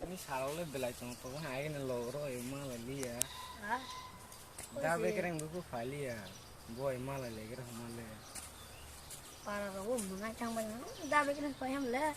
Ini salah belai tong tong hai kan loro emang lagi ya. Hah? Dah bekereng buku file ya. Boy malah lagi dah malah. Para ragu mengacang banyak. Dah bikin payam le.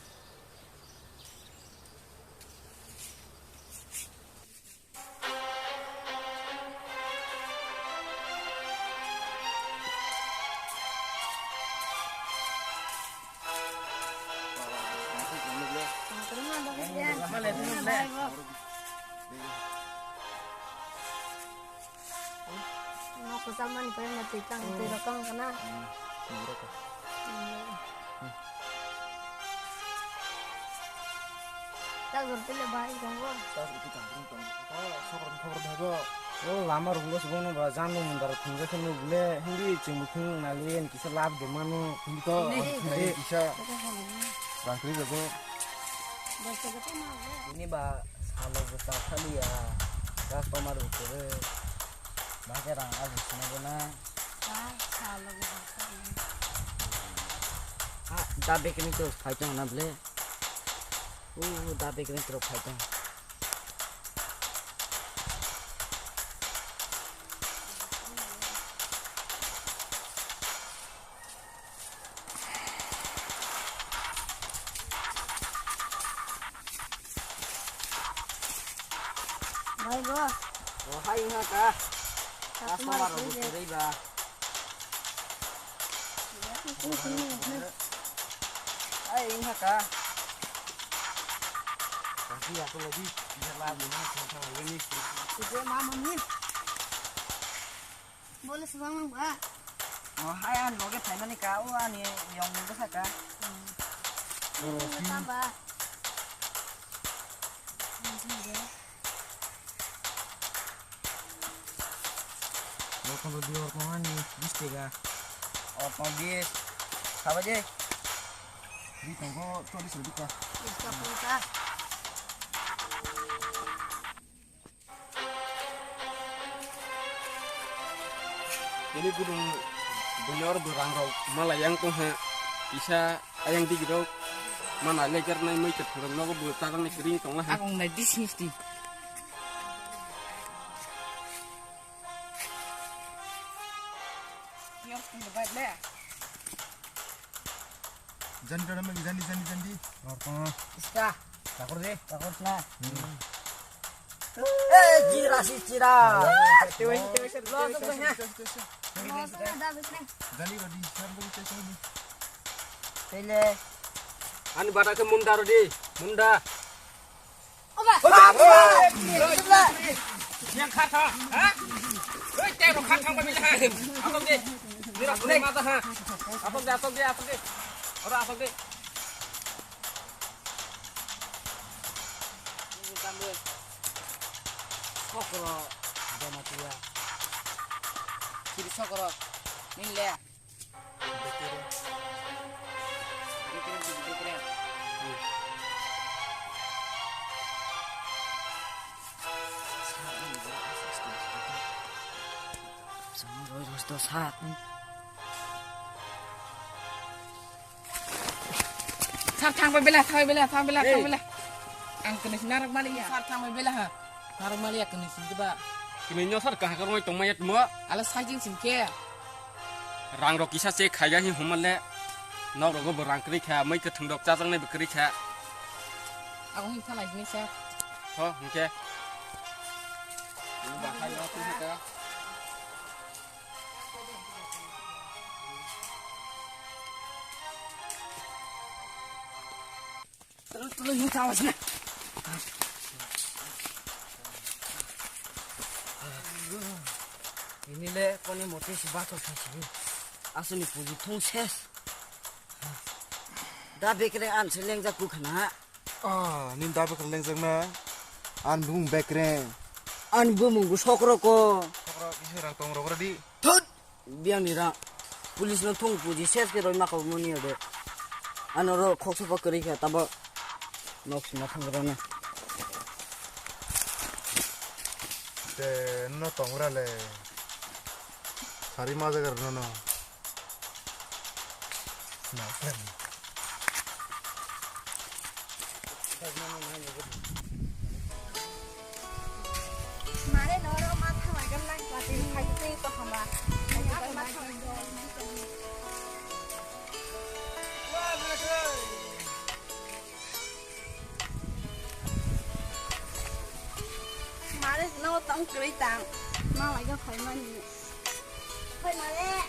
Mau kesama nih pengen mati tang tidak kang kena. Tak ngerti le baik dong gua. Oh lama rumah sebelum nunggu jamu mendar tunggu kan nunggu hindi cemukung nalien kisah lab demanu hindi to hindi kisah bangkri jago. Bahasa kata mah. Ini ba salah besar kali ya. Customer itu bahasa orang aja sebenarnya. Ah, salah bahasa. Dabe kini terus fighting nable. Dabe kini terus fighting. Baik gua. Oh hai ngaka. Customer itu riba. Hai ngaka. Kasih aku lagi biar lab sama ini. Itu mama nih. Boleh sebang gua. Oh hai an loge final ni kau ani yang besar kan. Tambah. Kalau di orang ni bis tiga. Oh bis. Apa je? Di tunggu tu di sini kah? Iska puta. Ini gunung bunyor berang malah yang tuh bisa ayang di gitu mana leker nai mai keturun naga buatan nih kering tuh lah. Aku nggak di sini. Yo, nggak baik deh. Jandi dalam jandi. Iska, takut deh, takut lah. Jira si cira. Tiwin lo tuh punya. Dah bikin. Jandi rodi, sambil cek ini. Pele. Anu badak ke munda rodi, munda. Yang kata, ha? Cek kata apa bila? Apa deh? Mira boleh mata ha? Apa deh? Orang apa deh? Ini kamu. Sokro, ada mati ya. Kiri sokro, ini le. Dikira. Semua harus saat nih. Thangไปbela. Ang kenis narak Malia. Thangไปbela ha. Narak Malia kenis coba. Kini nyosar kah kalau itu mayat semua. Alas sajing simke. Rang rok kisah cek kaya hi human le. Nau rok berang kiri kaya mai keteng dok cacang nih berkiri kaya. Aku hingga lagi nih saya. Oh, oke. Ini bahaya waktu ini kaya. Terus hingga awas nih. Ini le kau ni motor si batok sih. Asal ni puji thong ses. Dah bekere an seleng jaku kena. Nin dapat kerleng sana. Bung background. An bumung sokro ko. Sokro kisah orang tong rok rodi. Tut. Biang ni ra. Polis no thong puji ses ke roi makau moni ade. An ro khokso pakari kaya tabo. Noks mathang rona. No tong rale. Hari maza kerana no. Nah, friend. đấy nó tống cười tàng. Mà lại cho phải mà. Phải mà đấy.